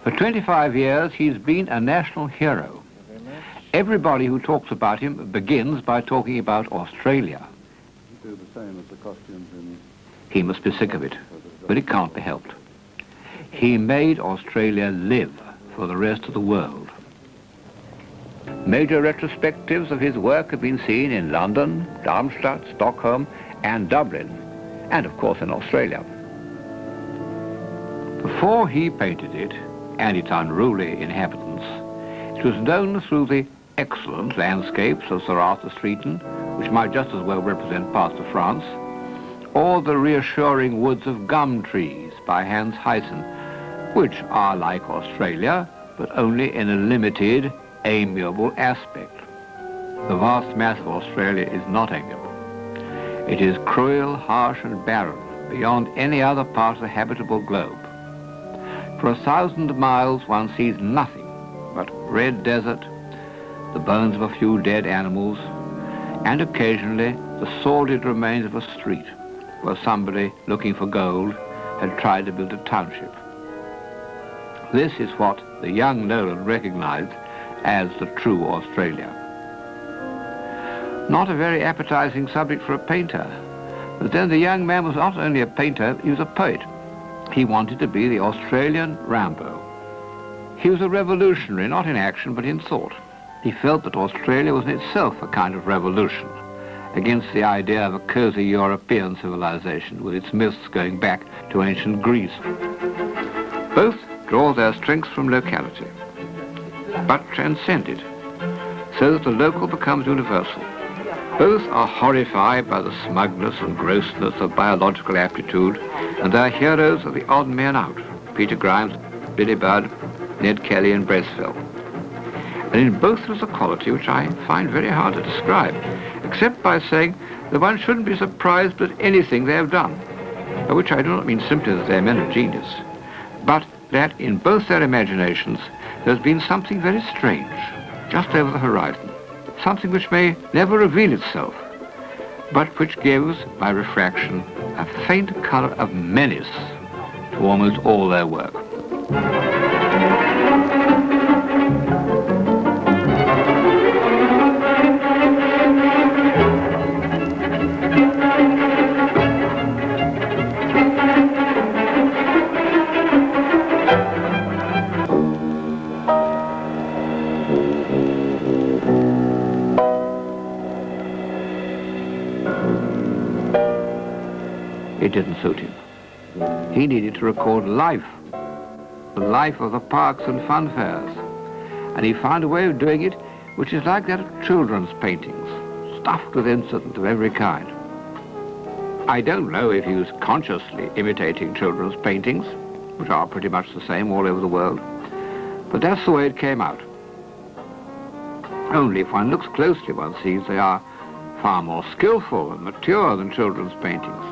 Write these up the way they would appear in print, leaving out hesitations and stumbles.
For 25 years, he's been a national hero. Everybody who talks about him begins by talking about Australia. Do the same as the costumes in... He must be sick of it, but it can't be helped. He made Australia live for the rest of the world. Major retrospectives of his work have been seen in London, Darmstadt, Stockholm, and Dublin, and of course in Australia. Before he painted it, and its unruly inhabitants, it was known through the excellent landscapes of Sir Arthur Streeton, which might just as well represent parts of France, or the reassuring woods of gum trees by Hans Huyssen, which are like Australia, but only in a limited, amiable aspect. The vast mass of Australia is not amiable. It is cruel, harsh, and barren, beyond any other part of the habitable globe. For 1,000 miles one sees nothing but red desert, the bones of a few dead animals, and occasionally the sordid remains of a street where somebody looking for gold had tried to build a township. This is what the young Nolan recognized as the true Australia. Not a very appetizing subject for a painter, but then the young man was not only a painter, he was a poet. He wanted to be the Australian Rambo. He was a revolutionary, not in action, but in thought. He felt that Australia was in itself a kind of revolution against the idea of a cozy European civilization with its myths going back to ancient Greece. Both draw their strengths from locality, but transcend it, so that the local becomes universal. Both are horrified by the smugness and grossness of biological aptitude, and they are heroes of the odd men out, Peter Grimes, Billy Budd, Ned Kelly, and Bracewell. And in both there's a quality which I find very hard to describe, except by saying that one shouldn't be surprised at anything they have done, by which I do not mean simply that they're men of genius, but that in both their imaginations there's been something very strange, just over the horizon, something which may never reveal itself, but which gives, by refraction, a faint colour of menace to almost all their work. It didn't suit him. He needed to record life, the life of the parks and fun fairs. And he found a way of doing it which is like that of children's paintings, stuffed with incident of every kind. I don't know if he was consciously imitating children's paintings, which are pretty much the same all over the world, but that's the way it came out. Only if one looks closely, one sees they are far more skillful and mature than children's paintings.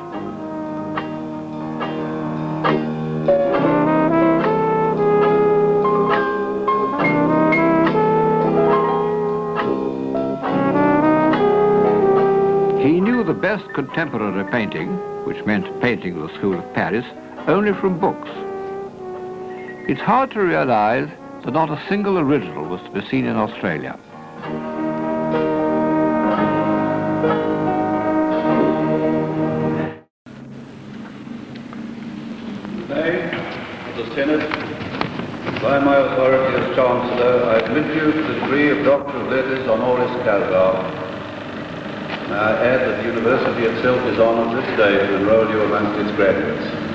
He knew the best contemporary painting, which meant painting of the School of Paris, only from books. It's hard to realize that not a single original was to be seen in Australia. The Senate, by my authority as Chancellor, I admit you to the degree of Doctor of Letters honoris causa. May I add that the University itself is honoured this day to enroll you amongst its graduates.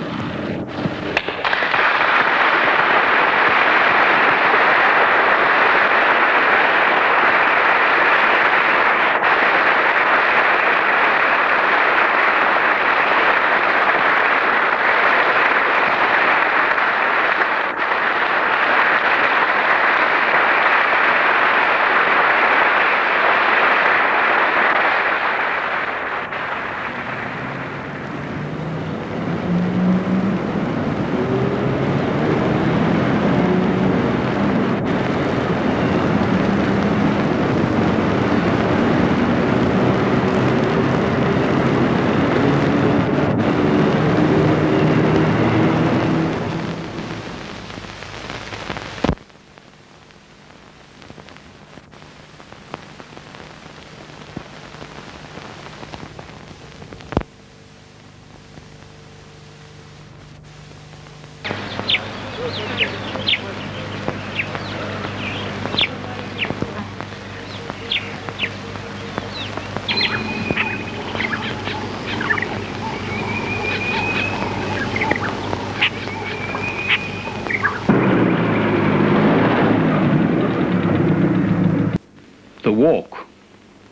walk.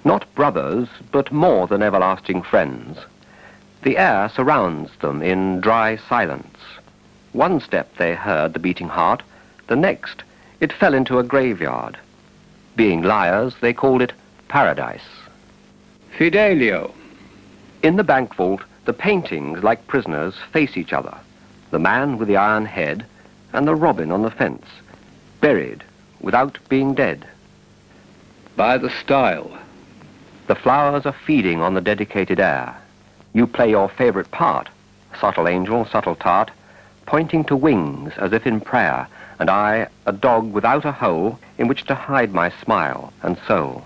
Not brothers, but more than everlasting friends. The air surrounds them in dry silence. One step they heard the beating heart, the next it fell into a graveyard. Being liars, they called it paradise. Fidelio. In the bank vault, the paintings, like prisoners, face each other. The man with the iron head and the robin on the fence, buried without being dead. By the stile. The flowers are feeding on the dedicated air. You play your favorite part, subtle angel, subtle tart, pointing to wings as if in prayer, and I, a dog without a hole in which to hide my smile and soul.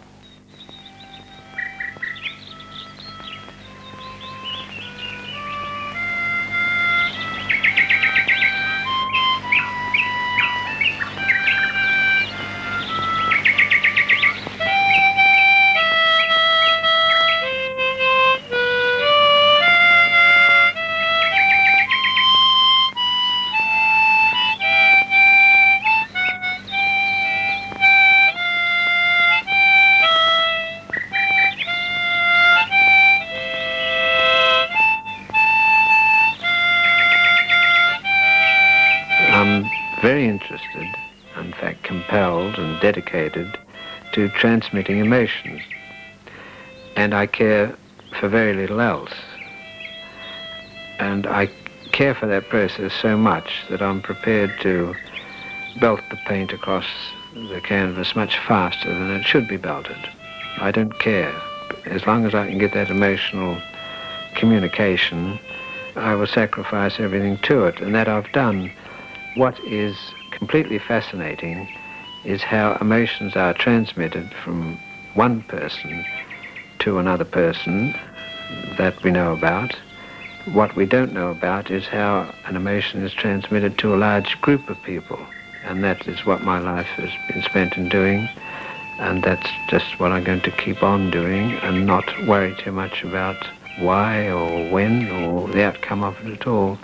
I'm very interested, in fact compelled and dedicated to transmitting emotions. And I care for very little else. And I care for that process so much that I'm prepared to belt the paint across the canvas much faster than it should be belted. I don't care. As long as I can get that emotional communication, I will sacrifice everything to it, and that I've done. What is completely fascinating is how emotions are transmitted from one person to another person that we know about. What we don't know about is how an emotion is transmitted to a large group of people, and that is what my life has been spent in doing, and that's just what I'm going to keep on doing and not worry too much about why or when or the outcome of it at all.